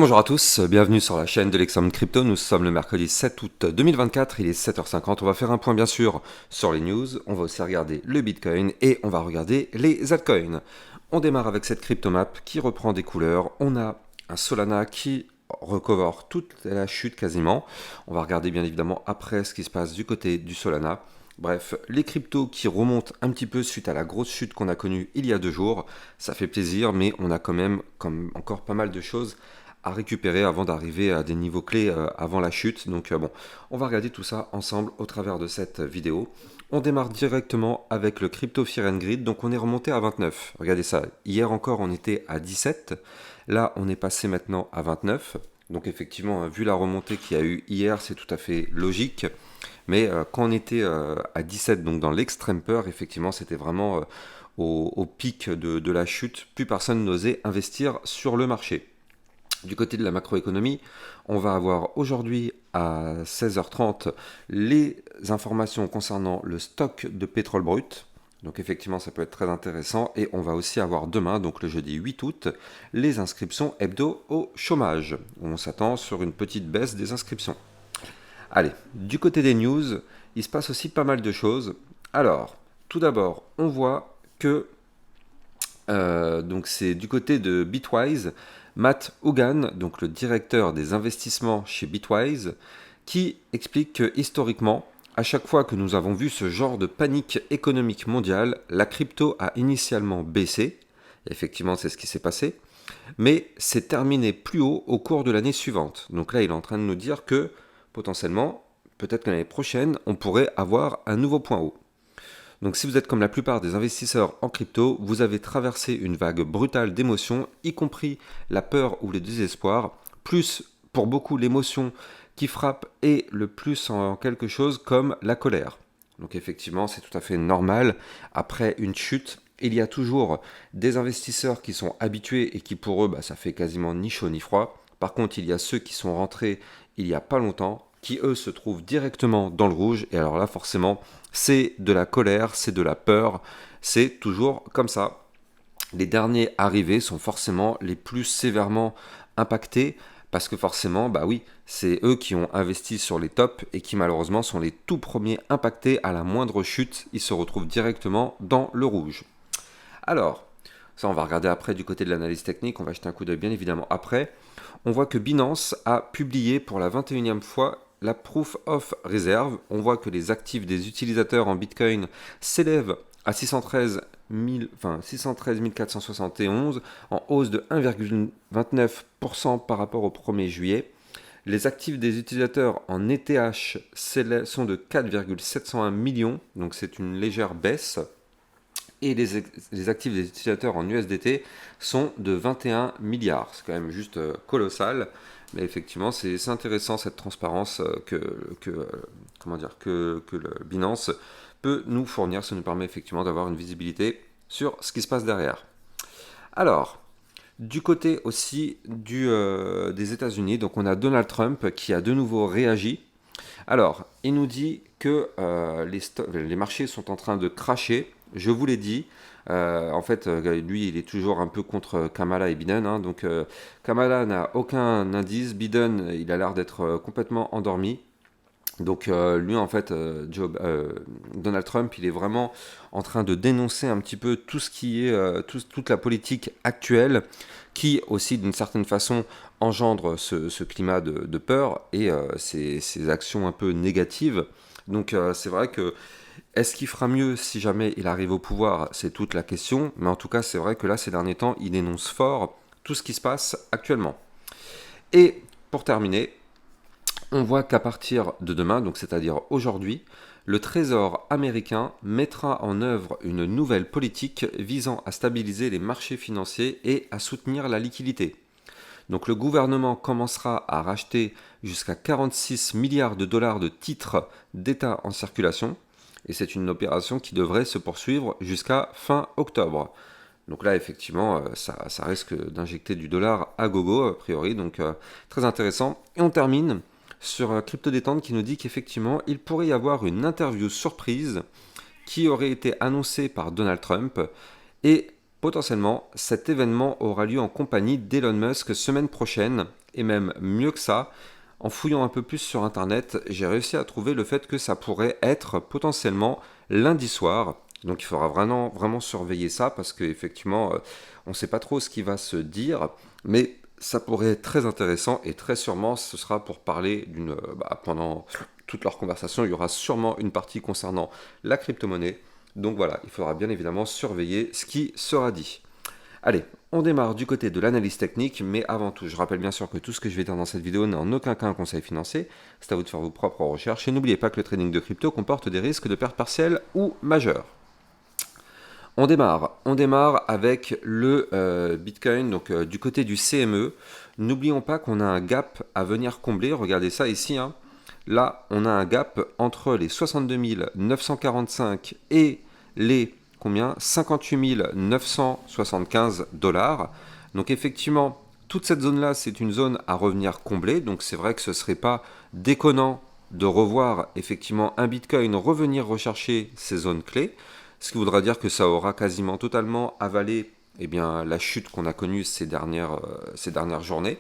Bonjour à tous, bienvenue sur la chaîne de l'Examen Crypto. Nous sommes le mercredi 7 août 2024, il est 7h50. On va faire un point bien sûr sur les news, on va aussi regarder le Bitcoin et on va regarder les altcoins. On démarre avec cette cryptomap qui reprend des couleurs. On a un Solana qui recover toute la chute quasiment. On va regarder bien évidemment après ce qui se passe du côté du Solana. Bref, les cryptos qui remontent un petit peu suite à la grosse chute qu'on a connue il y a 2 jours, ça fait plaisir, mais on a quand même encore pas mal de choses à récupérer avant d'arriver à des niveaux clés avant la chute. Donc bon, on va regarder tout ça ensemble au travers de cette vidéo. On démarre directement avec le Crypto Fear and Greed, donc on est remonté à 29. Regardez ça, hier encore on était à 17, là on est passé maintenant à 29. Donc effectivement, vu la remontée qu'il y a eu hier, c'est tout à fait logique. Mais quand on était à 17, donc dans l'extrême peur, effectivement c'était vraiment au pic de la chute. Plus personne n'osait investir sur le marché. Du côté de la macroéconomie, on va avoir aujourd'hui à 16h30 les informations concernant le stock de pétrole brut. Donc effectivement, ça peut être très intéressant. Et on va aussi avoir demain, donc le jeudi 8 août, les inscriptions hebdo au chômage. On s'attend sur une petite baisse des inscriptions. Allez, du côté des news, il se passe aussi pas mal de choses. Alors, tout d'abord, on voit que donc c'est du côté de Bitwise, Matt Hougan, donc le directeur des investissements chez Bitwise, qui explique que historiquement, à chaque fois que nous avons vu ce genre de panique économique mondiale, la crypto a initialement baissé, effectivement c'est ce qui s'est passé, mais c'est terminé plus haut au cours de l'année suivante. Donc là il est en train de nous dire que potentiellement, peut-être que l'année prochaine, on pourrait avoir un nouveau point haut. Donc si vous êtes comme la plupart des investisseurs en crypto, vous avez traversé une vague brutale d'émotions, y compris la peur ou le désespoir, plus pour beaucoup l'émotion qui frappe est le plus en quelque chose comme la colère. Donc effectivement, c'est tout à fait normal. Après une chute, il y a toujours des investisseurs qui sont habitués et qui pour eux, ça fait quasiment ni chaud ni froid. Par contre, il y a ceux qui sont rentrés il n'y a pas longtemps, qui eux se trouvent directement dans le rouge. Et alors là, forcément, c'est de la colère, c'est de la peur, c'est toujours comme ça. Les derniers arrivés sont forcément les plus sévèrement impactés parce que forcément, bah oui, c'est eux qui ont investi sur les tops et qui malheureusement sont les tout premiers impactés à la moindre chute. Ils se retrouvent directement dans le rouge. Alors, ça on va regarder après du côté de l'analyse technique, on va jeter un coup d'œil bien évidemment après. On voit que Binance a publié pour la 21e fois la Proof of Reserve. On voit que les actifs des utilisateurs en Bitcoin s'élèvent à 613 471 en hausse de 1,29% par rapport au 1er juillet. Les actifs des utilisateurs en ETH sont de 4,701 millions, donc c'est une légère baisse. Et les actifs des utilisateurs en USDT sont de 21 milliards. C'est quand même juste colossal. Mais effectivement, c'est intéressant cette transparence que le Binance peut nous fournir. Ça nous permet effectivement d'avoir une visibilité sur ce qui se passe derrière. Alors, du côté aussi des États-Unis, donc on a Donald Trump qui a de nouveau réagi. Alors, il nous dit que les marchés sont en train de crasher. Je vous l'ai dit. En fait, lui, il est toujours un peu contre Kamala et Biden. Donc, Kamala n'a aucun indice. Biden, il a l'air d'être complètement endormi. Donc, lui, en fait, Donald Trump, il est vraiment en train de dénoncer un petit peu tout ce qui est toute la politique actuelle, qui aussi, d'une certaine façon, engendre ce climat de peur et ces actions un peu négatives. Donc, c'est vrai que est-ce qu'il fera mieux si jamais il arrive au pouvoir? C'est toute la question. Mais en tout cas, c'est vrai que là, ces derniers temps, il dénonce fort tout ce qui se passe actuellement. Et pour terminer, on voit qu'à partir de demain, donc c'est-à-dire aujourd'hui, le Trésor américain mettra en œuvre une nouvelle politique visant à stabiliser les marchés financiers et à soutenir la liquidité. Donc le gouvernement commencera à racheter jusqu'à 46 milliards de dollars de titres d'État en circulation. Et c'est une opération qui devrait se poursuivre jusqu'à fin octobre. Donc là, effectivement, ça risque d'injecter du dollar à gogo, a priori. Donc très intéressant. Et on termine sur Crypto Détente qui nous dit qu'effectivement, il pourrait y avoir une interview surprise qui aurait été annoncée par Donald Trump. Et potentiellement, cet événement aura lieu en compagnie d'Elon Musk semaine prochaine. et même mieux que ça, en fouillant un peu plus sur internet, j'ai réussi à trouver le fait que ça pourrait être potentiellement lundi soir. Donc il faudra vraiment surveiller ça parce qu'effectivement, on ne sait pas trop ce qui va se dire, mais ça pourrait être très intéressant et très sûrement ce sera pour parler pendant toute leur conversation, il y aura sûrement une partie concernant la crypto-monnaie. Donc voilà, il faudra bien évidemment surveiller ce qui sera dit. Allez, on démarre du côté de l'analyse technique, mais avant tout, je rappelle bien sûr que tout ce que je vais dire dans cette vidéo n'est en aucun cas un conseil financier, c'est à vous de faire vos propres recherches, et n'oubliez pas que le trading de crypto comporte des risques de perte partielle ou majeure. On démarre avec le Bitcoin, donc du côté du CME. N'oublions pas qu'on a un gap à venir combler, regardez ça ici, hein. Là, on a un gap entre les 62 945 et les combien 58 975 dollars. Donc effectivement, toute cette zone-là, c'est une zone à revenir combler. Donc c'est vrai que ce ne serait pas déconnant de revoir effectivement un Bitcoin revenir rechercher ces zones clés. Ce qui voudra dire que ça aura quasiment totalement avalé la chute qu'on a connue ces dernières journées.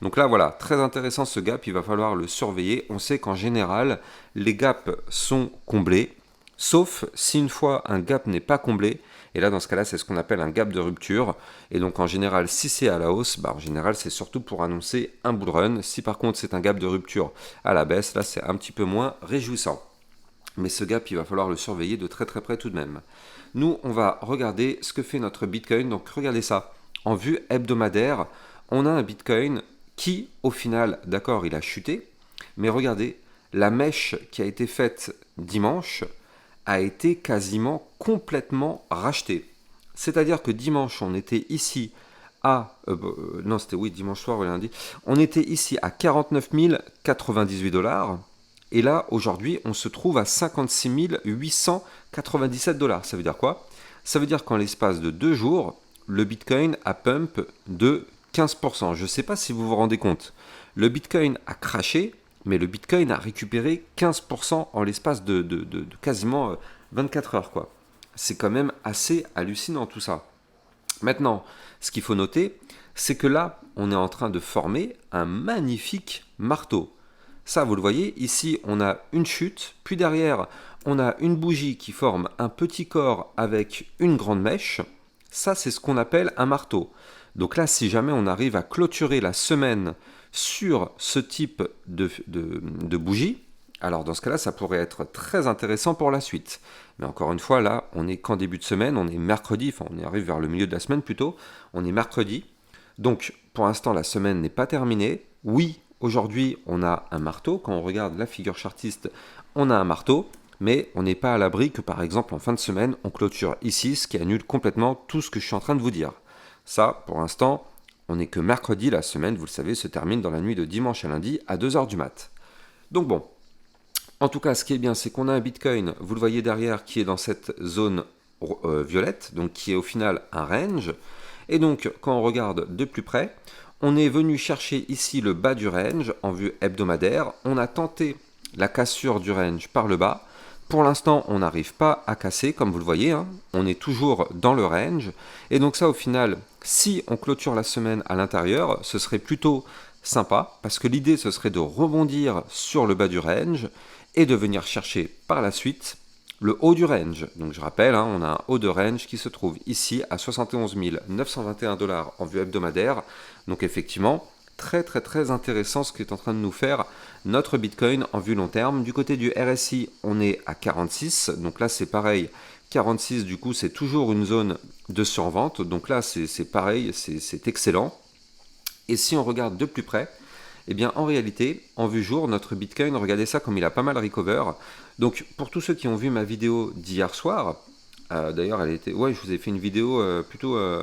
Donc là, voilà, très intéressant ce gap, il va falloir le surveiller. On sait qu'en général, les gaps sont comblés, sauf si une fois un gap n'est pas comblé, et là, dans ce cas-là, c'est ce qu'on appelle un gap de rupture. Et donc, en général, si c'est à la hausse, en général, c'est surtout pour annoncer un bull run. Si par contre, c'est un gap de rupture à la baisse, là, c'est un petit peu moins réjouissant. Mais ce gap, il va falloir le surveiller de très très près tout de même. Nous, on va regarder ce que fait notre Bitcoin. Donc, regardez ça. En vue hebdomadaire, on a un Bitcoin qui, au final, d'accord, il a chuté, mais regardez, la mèche qui a été faite dimanche a été quasiment complètement rachetée. C'est-à-dire que dimanche, on était ici à... non, c'était oui, dimanche soir ou lundi. On était ici à 49 098 dollars. Et là, aujourd'hui, on se trouve à 56 897 dollars. Ça veut dire quoi? Ça veut dire qu'en l'espace de 2 jours, le Bitcoin a pump de 15%. Je ne sais pas si vous vous rendez compte. Le Bitcoin a craché, mais le Bitcoin a récupéré 15% en l'espace de quasiment 24 heures, quoi. C'est quand même assez hallucinant tout ça. Maintenant, ce qu'il faut noter, c'est que là, on est en train de former un magnifique marteau. Ça, vous le voyez, ici, on a une chute, puis derrière, on a une bougie qui forme un petit corps avec une grande mèche. Ça, c'est ce qu'on appelle un marteau. Donc là, si jamais on arrive à clôturer la semaine sur ce type de bougie, alors dans ce cas-là, ça pourrait être très intéressant pour la suite. Mais encore une fois, là, on est qu'en début de semaine, on est mercredi, enfin on arrive vers le milieu de la semaine plutôt, on est mercredi. Donc pour l'instant, la semaine n'est pas terminée. Oui, aujourd'hui, on a un marteau. Quand on regarde la figure chartiste, on a un marteau. Mais on n'est pas à l'abri que par exemple en fin de semaine, on clôture ici, ce qui annule complètement tout ce que je suis en train de vous dire. Ça, pour l'instant, on n'est que mercredi, la semaine, vous le savez, se termine dans la nuit de dimanche à lundi à 2h du mat. Donc bon, en tout cas, ce qui est bien, c'est qu'on a un Bitcoin, vous le voyez derrière, qui est dans cette zone violette, donc qui est au final un range. Et donc, quand on regarde de plus près, on est venu chercher ici le bas du range en vue hebdomadaire. On a tenté la cassure du range par le bas. Pour l'instant, on n'arrive pas à casser, comme vous le voyez, hein. On est toujours dans le range. Et donc ça, au final, si on clôture la semaine à l'intérieur, ce serait plutôt sympa, parce que l'idée, ce serait de rebondir sur le bas du range et de venir chercher par la suite le haut du range. Donc je rappelle, hein, on a un haut de range qui se trouve ici à 71 921 dollars en vue hebdomadaire. Donc effectivement, très très très intéressant ce qu'est en train de nous faire notre Bitcoin en vue long terme. Du côté du RSI, on est à 46, donc là c'est pareil, 46 du coup c'est toujours une zone de survente, donc là c'est pareil, c'est excellent. Et si on regarde de plus près, eh bien en réalité, en vue jour, notre Bitcoin, regardez ça comme il a pas mal recover. Donc pour tous ceux qui ont vu ma vidéo d'hier soir, d'ailleurs elle était, ouais je vous ai fait une vidéo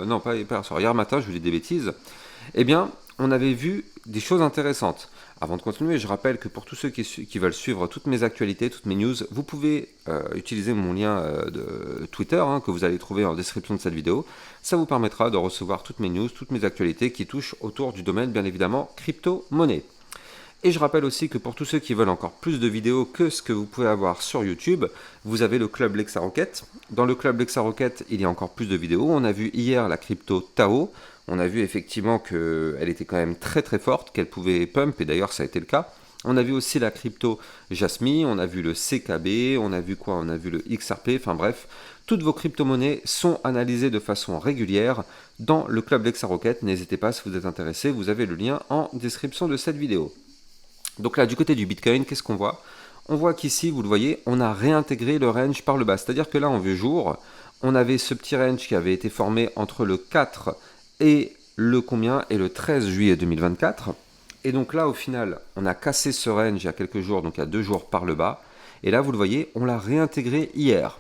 non pas hier soir, hier matin je vous dis des bêtises, eh bien on avait vu des choses intéressantes. Avant de continuer, je rappelle que pour tous ceux qui veulent suivre toutes mes actualités, toutes mes news, vous pouvez utiliser mon lien de Twitter hein, que vous allez trouver en description de cette vidéo. Ça vous permettra de recevoir toutes mes news, toutes mes actualités qui touchent autour du domaine, bien évidemment, crypto-monnaie. Et je rappelle aussi que pour tous ceux qui veulent encore plus de vidéos que ce que vous pouvez avoir sur YouTube, vous avez le Club Lexa Rocket. Dans le Club Lexa Rocket, il y a encore plus de vidéos. On a vu hier la crypto Tao. On a vu effectivement qu'elle était quand même très très forte, qu'elle pouvait pump, et d'ailleurs ça a été le cas. On a vu aussi la crypto Jasmy, on a vu le CKB, on a vu quoi? On a vu le XRP, enfin bref, toutes vos crypto-monnaies sont analysées de façon régulière dans le club Lexarocket. N'hésitez pas, si vous êtes intéressé, vous avez le lien en description de cette vidéo. Donc là, du côté du Bitcoin, qu'est-ce qu'on voit? On voit qu'ici, vous le voyez, on a réintégré le range par le bas. C'est-à-dire que là, en vue jour, on avait ce petit range qui avait été formé entre le 4 et le combien? Et le 13 juillet 2024. Et donc là, au final, on a cassé ce range il y a quelques jours, donc il y a 2 jours par le bas. Et là, vous le voyez, on l'a réintégré hier.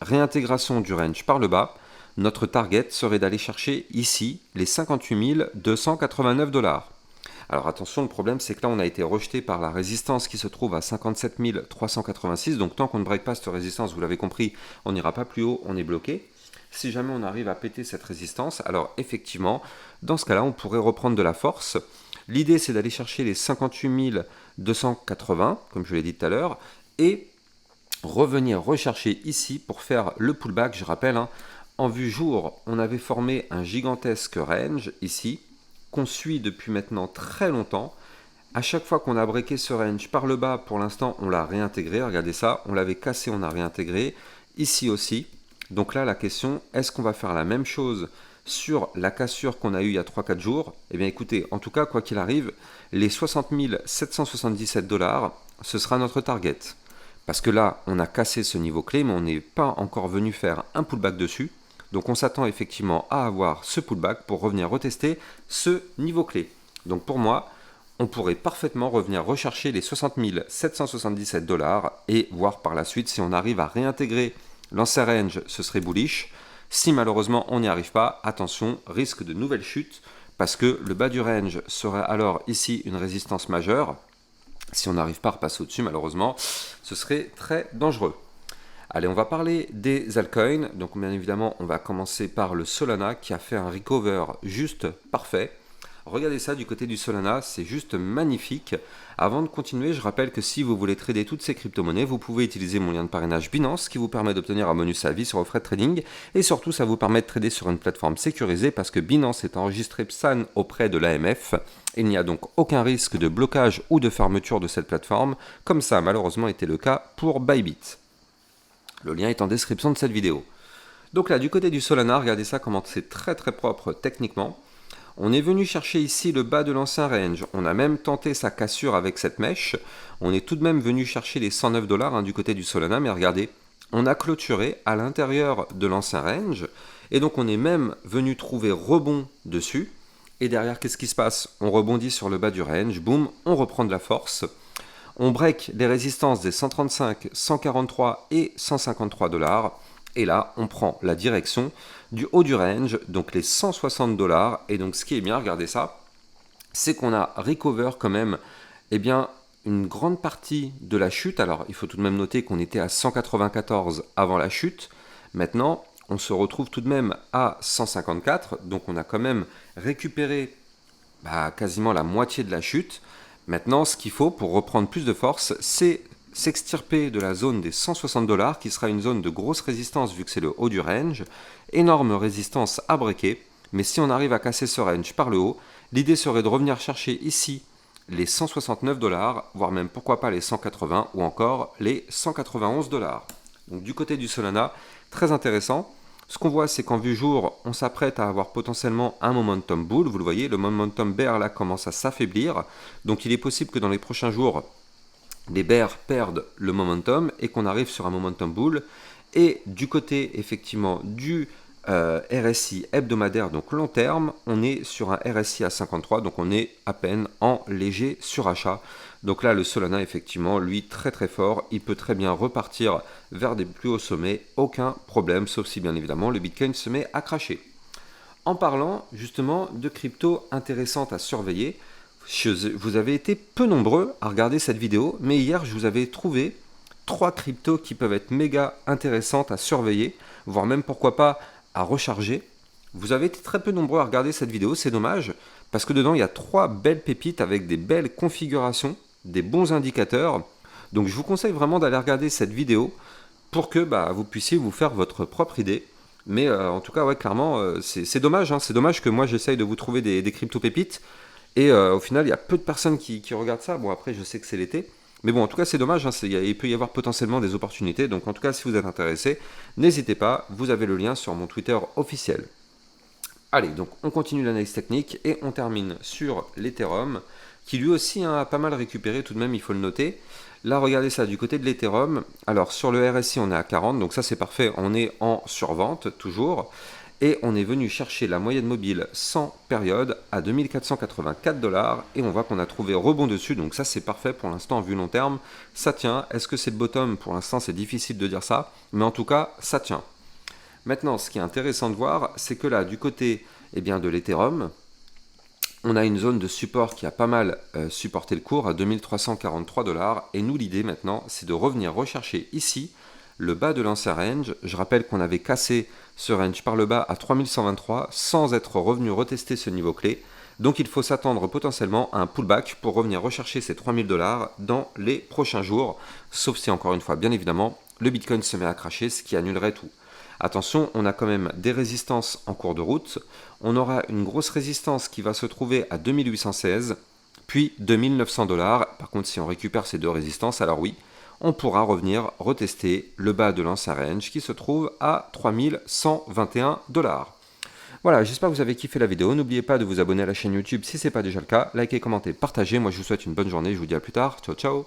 Réintégration du range par le bas. Notre target serait d'aller chercher ici les 58 289 $. Alors attention, le problème c'est que là on a été rejeté par la résistance qui se trouve à 57 386. Donc tant qu'on ne break pas cette résistance, vous l'avez compris, on n'ira pas plus haut, on est bloqué. Si jamais on arrive à péter cette résistance, alors effectivement, dans ce cas-là, on pourrait reprendre de la force. L'idée c'est d'aller chercher les 58 280, comme je l'ai dit tout à l'heure, et revenir rechercher ici pour faire le pullback. Je rappelle, hein, en vue jour, on avait formé un gigantesque range ici, qu'on suit depuis maintenant très longtemps. À chaque fois qu'on a breaké ce range par le bas, pour l'instant, on l'a réintégré. Regardez ça, on l'avait cassé, on a réintégré. Ici aussi. Donc là, la question, est-ce qu'on va faire la même chose sur la cassure qu'on a eue il y a 3-4 jours? Eh bien écoutez, en tout cas, quoi qu'il arrive, les 60 777 $, ce sera notre target. Parce que là, on a cassé ce niveau clé, mais on n'est pas encore venu faire un pullback dessus. Donc on s'attend effectivement à avoir ce pullback pour revenir retester ce niveau clé. Donc pour moi, on pourrait parfaitement revenir rechercher les 60 777 $ et voir par la suite si on arrive à réintégrer l'ancien range, ce serait bullish. Si malheureusement on n'y arrive pas, attention, risque de nouvelle chute parce que le bas du range serait alors ici une résistance majeure. Si on n'arrive pas à repasser au-dessus, malheureusement, ce serait très dangereux. Allez, on va parler des altcoins. Donc bien évidemment, on va commencer par le Solana qui a fait un recover juste parfait. Regardez ça du côté du Solana, c'est juste magnifique. Avant de continuer, je rappelle que si vous voulez trader toutes ces crypto-monnaies, vous pouvez utiliser mon lien de parrainage Binance qui vous permet d'obtenir un bonus à vie sur vos frais de trading. Et surtout, ça vous permet de trader sur une plateforme sécurisée parce que Binance est enregistré PSAN auprès de l'AMF. Il n'y a donc aucun risque de blocage ou de fermeture de cette plateforme, comme ça a malheureusement été le cas pour Bybit. Le lien est en description de cette vidéo. Donc là, du côté du Solana, regardez ça comment c'est très très propre techniquement. On est venu chercher ici le bas de l'ancien range. On a même tenté sa cassure avec cette mèche. On est tout de même venu chercher les 109 $ du côté du Solana. Mais regardez, on a clôturé à l'intérieur de l'ancien range. Et donc on est même venu trouver rebond dessus. Et derrière, qu'est-ce qui se passe? On rebondit sur le bas du range. Boum, on reprend de la force. On break les résistances des 135, 143 et 153 $. Et là, on prend la direction du haut du range, donc les 160 $. Et donc, ce qui est bien, regardez ça, c'est qu'on a recover quand même, eh bien, une grande partie de la chute. Alors, il faut tout de même noter qu'on était à 194 avant la chute. Maintenant, on se retrouve tout de même à 154. Donc, on a quand même récupéré quasiment la moitié de la chute. Maintenant, ce qu'il faut pour reprendre plus de force, c'est s'extirper de la zone des 160 $, qui sera une zone de grosse résistance vu que c'est le haut du range. Énorme résistance à breaker, mais si on arrive à casser ce range par le haut, l'idée serait de revenir chercher ici les 169 $, voire même pourquoi pas les 180 ou encore les 191 $. Donc du côté du Solana, très intéressant. Ce qu'on voit, c'est qu'en vue jour, on s'apprête à avoir potentiellement un momentum bull. Vous le voyez, le momentum bear là commence à s'affaiblir. Donc il est possible que dans les prochains jours, les bears perdent le momentum et qu'on arrive sur un momentum bull. Et du côté effectivement du RSI hebdomadaire, donc long terme, on est sur un RSI à 53, donc on est à peine en léger surachat. Donc là, le Solana, effectivement, lui, très très fort, il peut très bien repartir vers des plus hauts sommets, aucun problème, sauf si bien évidemment le Bitcoin se met à cracher. En parlant justement de crypto intéressantes à surveiller, vous avez été peu nombreux à regarder cette vidéo, mais hier, je vous avais trouvé 3 cryptos qui peuvent être méga intéressantes à surveiller, voire même pourquoi pas à recharger. Vous avez été très peu nombreux à regarder cette vidéo, c'est dommage, parce que dedans il y a 3 belles pépites avec des belles configurations, des bons indicateurs. Donc je vous conseille vraiment d'aller regarder cette vidéo pour que vous puissiez vous faire votre propre idée. Mais en tout cas, ouais, clairement, c'est dommage, hein, c'est dommage que moi j'essaye de vous trouver des crypto-pépites, et au final, il y a peu de personnes qui regardent ça. Bon, après, je sais que c'est l'été. Mais bon, en tout cas, c'est dommage, hein, il peut y avoir potentiellement des opportunités. Donc, en tout cas, si vous êtes intéressé, n'hésitez pas, vous avez le lien sur mon Twitter officiel. Allez, donc on continue l'analyse technique et on termine sur l'Ethereum, qui lui aussi, hein, a pas mal récupéré tout de même, il faut le noter. Là, regardez ça, du côté de l'Ethereum, alors sur le RSI, on est à 40, donc ça c'est parfait, on est en survente toujours. Et on est venu chercher la moyenne mobile sans période à 2484 dollars et on voit qu'on a trouvé rebond dessus, donc ça c'est parfait pour l'instant vu long terme, ça tient. Est-ce que c'est le bottom? Pour l'instant c'est difficile de dire ça, mais en tout cas ça tient. Maintenant, ce qui est intéressant de voir, c'est que là, du côté de l'Ethereum, on a une zone de support qui a pas mal supporté le cours à 2343 dollars. Et nous, l'idée maintenant, c'est de revenir rechercher ici le bas de l'ancien range. Je rappelle qu'on avait cassé ce range par le bas à 3123 sans être revenu retester ce niveau clé. Donc il faut s'attendre potentiellement à un pullback pour revenir rechercher ces 3000 dollars dans les prochains jours. Sauf si, encore une fois, bien évidemment, le Bitcoin se met à cracher, ce qui annulerait tout. Attention, on a quand même des résistances en cours de route. On aura une grosse résistance qui va se trouver à 2816, puis 2900 dollars. Par contre, si on récupère ces deux résistances, alors oui, on pourra revenir retester le bas de l'ancien range qui se trouve à 3121 dollars. Voilà, j'espère que vous avez kiffé la vidéo. N'oubliez pas de vous abonner à la chaîne YouTube si ce n'est pas déjà le cas. Likez, commentez, partagez. Moi, je vous souhaite une bonne journée. Je vous dis à plus tard. Ciao, ciao.